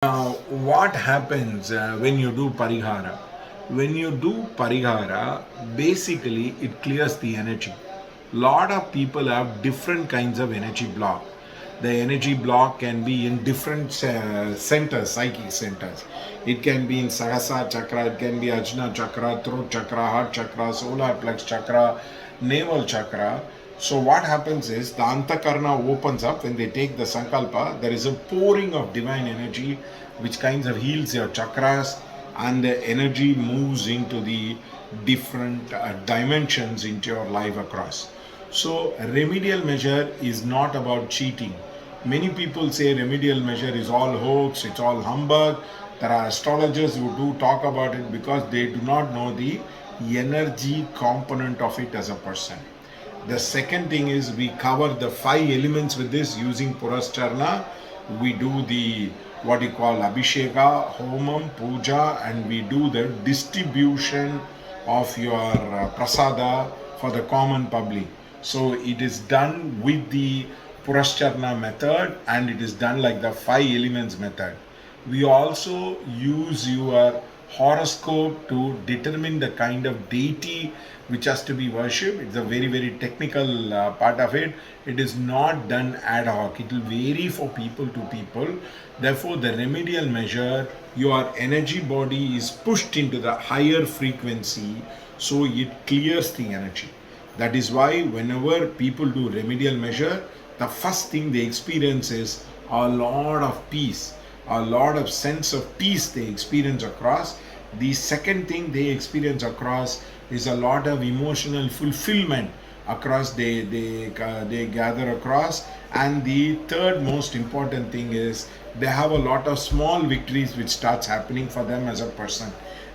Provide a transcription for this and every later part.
Now, what happens when you do parihara? When you do parihara, basically it clears the energy. Lot of people have different kinds of energy block. The energy block can be in different centers, psychic centers. It can be in Sahasrara chakra, it can be Ajna chakra, throat chakra, heart chakra, solar plex chakra, navel chakra. So what happens is the Antakarna opens up when they take the Sankalpa. There is a pouring of divine energy which kinds of heals your chakras, and the energy moves into the different dimensions into your life across. So a remedial measure is not about cheating. Many people say remedial measure is all hoax, it's all humbug. There are astrologers who do talk about it because they do not know the energy component of it as a person. The second thing is we cover the five elements with this using Purascharna. We do the what you call Abhisheka, Homam, Puja, and we do the distribution of your prasada for the common public. So it is done with the Purascharna method, and it is done like the five elements method. We also use your horoscope to determine the kind of deity which has to be worshipped. It's a very, very technical part of it. It is not done ad hoc. It will vary for people to people. Therefore, the remedial measure, your energy body is pushed into the higher frequency, so it clears the energy. That is why whenever people do remedial measure, the first thing they experience is a lot of peace, a lot of sense of peace they experience across. The second thing they experience across is a lot of emotional fulfillment across they gather across. And the third most important thing is they have a lot of small victories which starts happening for them as a person.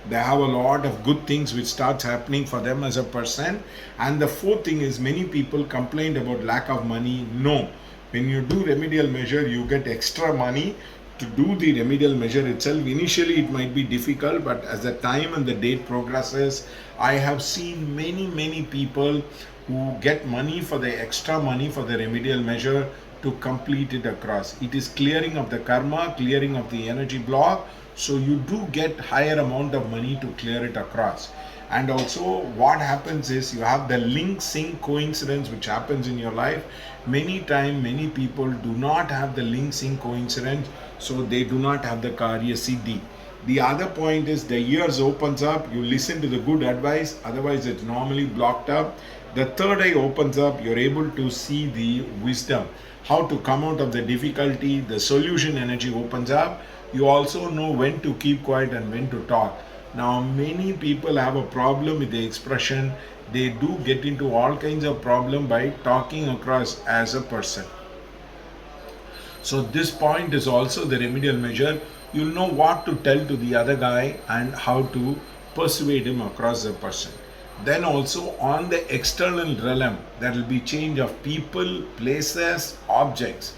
They have a lot of good things which starts happening for them as a person. And the fourth thing is many people complained about lack of money. No, when you do remedial measure you get extra money to do the remedial measure itself. Initially it might be difficult, but as the time and the date progresses, I have seen many people who get money for the extra money for the remedial measure to complete it across. It is clearing of the karma, clearing of the energy block, so you do get higher amount of money to clear it across. And also what happens is you have the link sync coincidence which happens in your life. Many time many people do not have the link sync coincidence, so they do not have the karya siddhi. The other point is the ears opens up, you listen to the good advice, otherwise it's normally blocked up. The third eye opens up, you're able to see the wisdom, how to come out of the difficulty. The solution energy opens up. You also know when to keep quiet and when to talk. Now many people have a problem with the expression. They do get into all kinds of problem by talking across as a person. So this point is also the remedial measure. You'll know what to tell to the other guy and how to persuade him across the person. Then also on the external realm, there will be change of people, places, objects,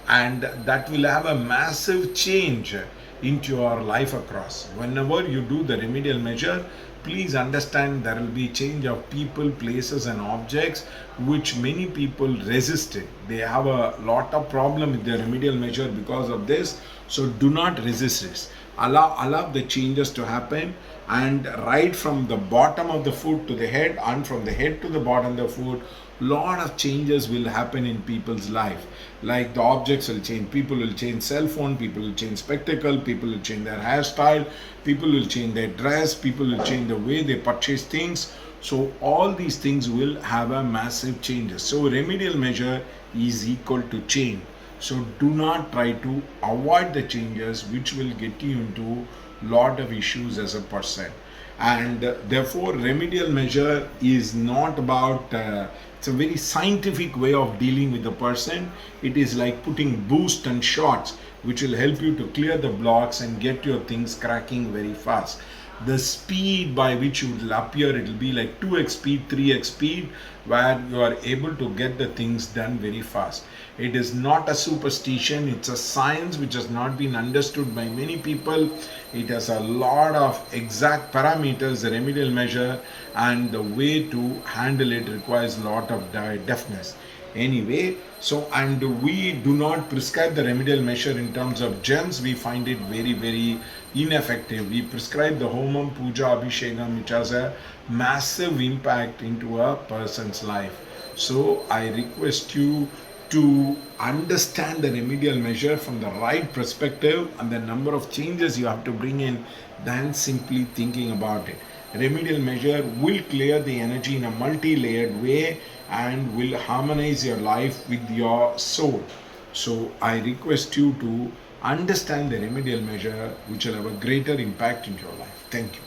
and that will have a massive change into your life across. Whenever you do the remedial measure, please understand there will be change of people, places and objects which many people resisted. They have a lot of problem with the remedial measure because of this. So do not resist this. Allow the changes to happen, and right from the bottom of the foot to the head and from the head to the bottom of the foot, lot of changes will happen in people's life. Like the objects will change, people will change cell phone, people will change spectacle, people will change their hairstyle, people will change their dress, people will change the way they purchase things. So all these things will have a massive changes. So remedial measure is equal to change. So do not try to avoid the changes which will get you into lot of issues as a person. And therefore remedial measure is not about it's a very scientific way of dealing with the person. It is like putting boost and shots which will help you to clear the blocks and get your things cracking very fast. The speed by which you will appear, it will be like 2x speed, 3x speed, where you are able to get the things done very fast. It is not a superstition, it's a science which has not been understood by many people. It has a lot of exact parameters, the remedial measure, and the way to handle it requires a lot of deftness. Anyway, so and we do not prescribe the remedial measure in terms of gems. We find it very, very ineffective. We prescribe the homam, puja, abhishekam, which has a massive impact into a person's life. So I request you to understand the remedial measure from the right perspective and the number of changes you have to bring in than simply thinking about it. Remedial measure will clear the energy in a multi-layered way and will harmonize your life with your soul. So I request you to understand the remedial measure which will have a greater impact in your life. Thank you.